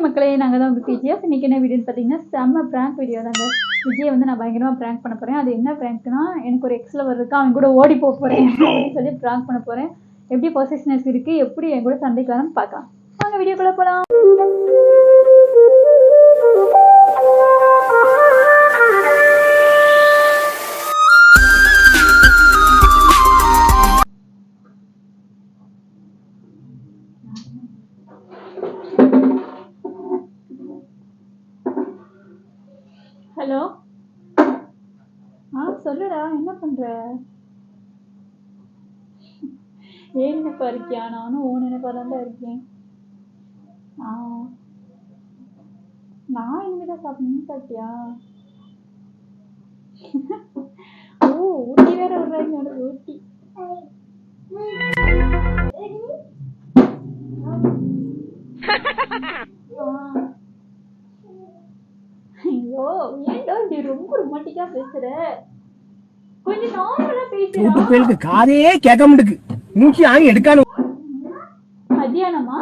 மக்களே, நாங்கள் தான் உங்கள் விஜய். இன்றைக்கி என்ன வீடியோன்னு பார்த்தீங்கன்னா செம்ம ப்ராங்க் வீடியோ தாங்க. விஜயை வந்து நான் பயங்கரமாக ப்ராங்க் பண்ண போகிறேன். அது என்ன ப்ராங்க்னா, எனக்கு ஒரு எக்ஸ் லவர் இருக்கு, அவன் கூட ஓடி போக போகிறேன் அப்படின்னு சொல்லி ப்ராங்க் பண்ண போகிறேன். எப்படி பொசிஷனஸ் இருக்குது, எப்படி என் கூட சண்டைக்கு வரணும்னு பார்க்கலாம். வாங்க வீடியோக்குள்ளே போகலாம். ஹலோ, சொல்லுடா, என்ன பண்ற? ஏன் நினைப்பா இருக்கியா? நானும் ஓ நினைப்பா தான் இருக்கேன். நான் இனிமேதான் சாப்பிடணும். சாப்பிட்டியா? ஓ, ஊட்டி வேற விடுறாங்க. ஊட்டி ஐயோ, ஏன்டா இப்படி ரொம்ப ரொமான்டிக்கா பேசுற? கொஞ்சம் நார்மலா பேசுறா. காதே கேட்க மாட்டுக்கு, மூச்சு ஆங்கி எடுக்கானு. மத்தியானமா?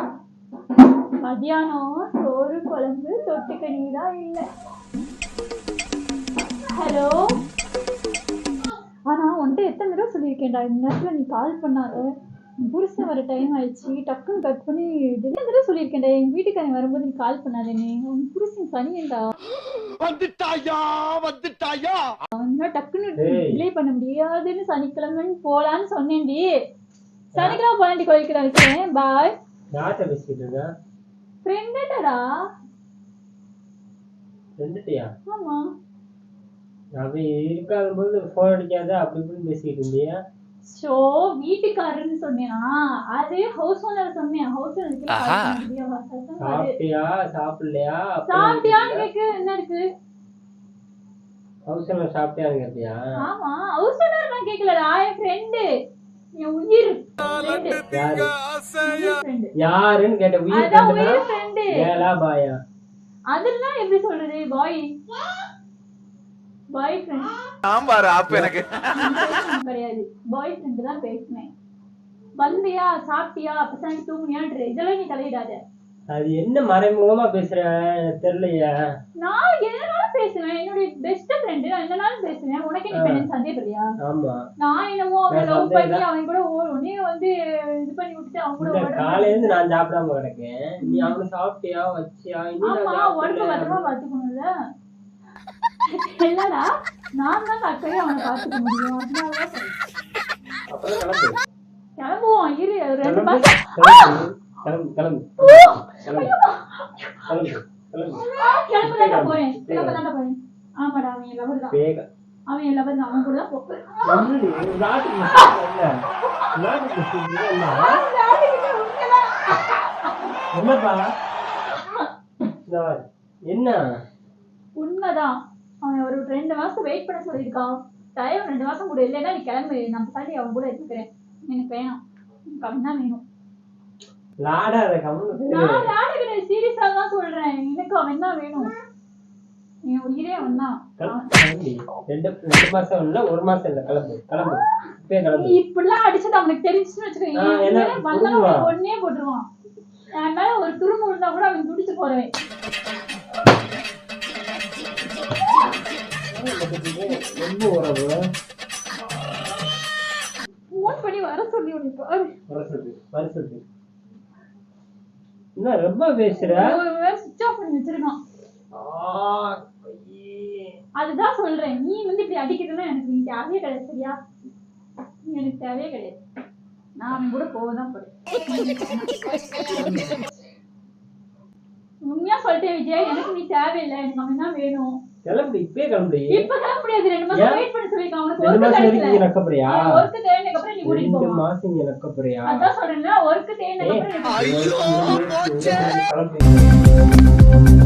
மத்தியானம் சோறு குழம்பு தொட்டுக்க நீதான் இல்ல. ஹலோ, ஆனா உன்கிட்ட எத்தனை தடவை சொல்லியிருக்கேன்டா, இந்த நேரத்துல நீ கால் பண்ணாத, புருஷன் வர டைம் ஆயிடுச்சு, டக்குன்னு கட் பண்ணி. எத்தனை தடவை சொல்லியிருக்கேன்டா, எங்க வீட்டுக்காரன் வரும்போது நீ கால் பண்ணாதேன்னு. உன் புருஷன் சனியன்டா. டக்குன்னு டிலே பண்ண முடியாதுன்னு சனிக்கிழமைன்னு போலான்னு சொன்னேன்டி. சனிக்கிழமை போலாண்டி கோயிலுக்கு தான் வைக்கிறேன். பாய். யார்கிட்ட பேசிட்டு இருக்க? ஃப்ரெண்டடா. ஃப்ரெண்டுட்டியா? ஆமா. அப்படி இருக்காத போது ஃபோன் அடிக்காத அப்படி இப்படின்னு பேசிட்டு இருந்தியா? ஷோ, வீட்டுக்காரன்னு சொன்னேனா? அது ஹவுஸ் ஓனர் சொன்னேன். ஹவுஸ் ஓனருக்கு சாப்பிட்டியா சாப்பிடலையா? சாப்பிட்டியான்னு கேக்கு என்ன இருக்கு? ஹவுஸ் ஓனர் சாப்பிட்டியான்னு கேட்டியா? ஆமா, ஹவுஸ் ஓனர் நான் கேக்கலடா, என் ஃப்ரெண்டு, என் உயிர் ஃப்ரெண்டு. யாருன்னு கேட்ட? உயிர் ஃப்ரெண்டு. ஏலா பாயா? அதெல்லாம் எப்படி சொல்றது? பாய் பாய் ஃப்ரெண்ட். ஆமாரு ஆப் எனக்கு கிடையாது, பாய் ஃப்ரெண்ட் தான் பேசுனேன். வந்தியா, சாப்பிட்டியா, பசங்க தூங்குனியான்ற இதெல்லாம் நீ தலையிடாத. அது என்ன மறைமுகமா பேசுற தெரியலையா? நான் என்னனாலும் பேசுவேன், என்னுடைய பெஸ்ட் ஃப்ரெண்ட், நான் என்னனாலும் பேசுவேன். உனக்கு என்ன பெண்ணு சந்தேகப்படியா? ஆமா, நான் என்னமோ அவன் லவ் பண்ணி அவன் கூட நீ வந்து இது பண்ணி விட்டுட்டு அவன் கூட ஓடுற. காலையில இருந்து நான் சாப்பிடாம கிடக்கேன், நீ அவனை சாப்பிட்டியா வச்சியா? ஆமா, உடம்பு பத்திரமா பாத்துக்கணும்ல. இல்லடா, நான் தான் அக்கறை அவனை பாத்துக்க முடியும். அதனாலதான் கிளம்புவோம். இரு, 2 மாசம் கிளம்புதான் போறேன். ஆமாடா, அவன் என் லவர் தான். அவன் என் லவர் தான், அவன் கூட தான் போறேன். என்ன உண்மைதான். அவன் ஒரு 2 மாசம் வெயிட் பண்ண சொல்லியிருக்கான். டைம் 2 மாசம் கூட இல்லைன்னா நீ கிளம்பு, நம்ம தாண்டி அவன் கூட எடுத்துக்கிறேன். எனக்கு வேணாம், எனக்கு அவன் தான் வேணும். நான் விளையாட கிடையாது, சீரியஸா தான் சொல்றேன். எனக்கு அவன் தான் வேணும், என் உயிரே அவன் தான். 2 மாசம் இல்ல, 1 மாசம் இல்ல, கிளம்பு கிளம்பு. இப்படிலாம் அடிச்சது அவனுக்கு தெரிஞ்சுன்னு வச்சுக்கோங்க, வந்தாலும் ஒன்னே போட்டுருவான். என் மேல ஒரு துரும்பு விழுந்தா கூட அவன் துடிச்சு போறேன். ரொம்ப உறவு போன் பண்ணி வர சொல்லி என்ன ரொம்ப பேசுற? சுவிட்ச் ஆஃப் பண்ணி வச்சிருக்கான். அதுதான் சொல்றேன், நீ வந்து இப்படி அடிக்கிறதுனா எனக்கு நீ தேவையே கிடையாது. சரியா? எனக்கு தேவையே கிடையாது. நான் அவன் கூட போகதான் போறேன். உண்மையா சொல்லிட்டேன் விஜய், எனக்கு நீ தேவையில்லை, எனக்கு அவன் தான் வேணும். கிளம்பு, இப்பவே கிளம்பு. இப்ப கிளம்ப முடியாது, 2 மாசம் வெயிட் பண்ண சொல்லிருக்கான். அவனுக்கு ஒர்க் தேவையில்லை. தேவைக்கு அப்புறம் நீ கூட்டிட்டு போ. 2 மாசம் இங்க நிக்க போறியா? அதான் சொல்றேன்ல, ஒர்க் தேவைக்கு அப்புறம் கிளம்பு.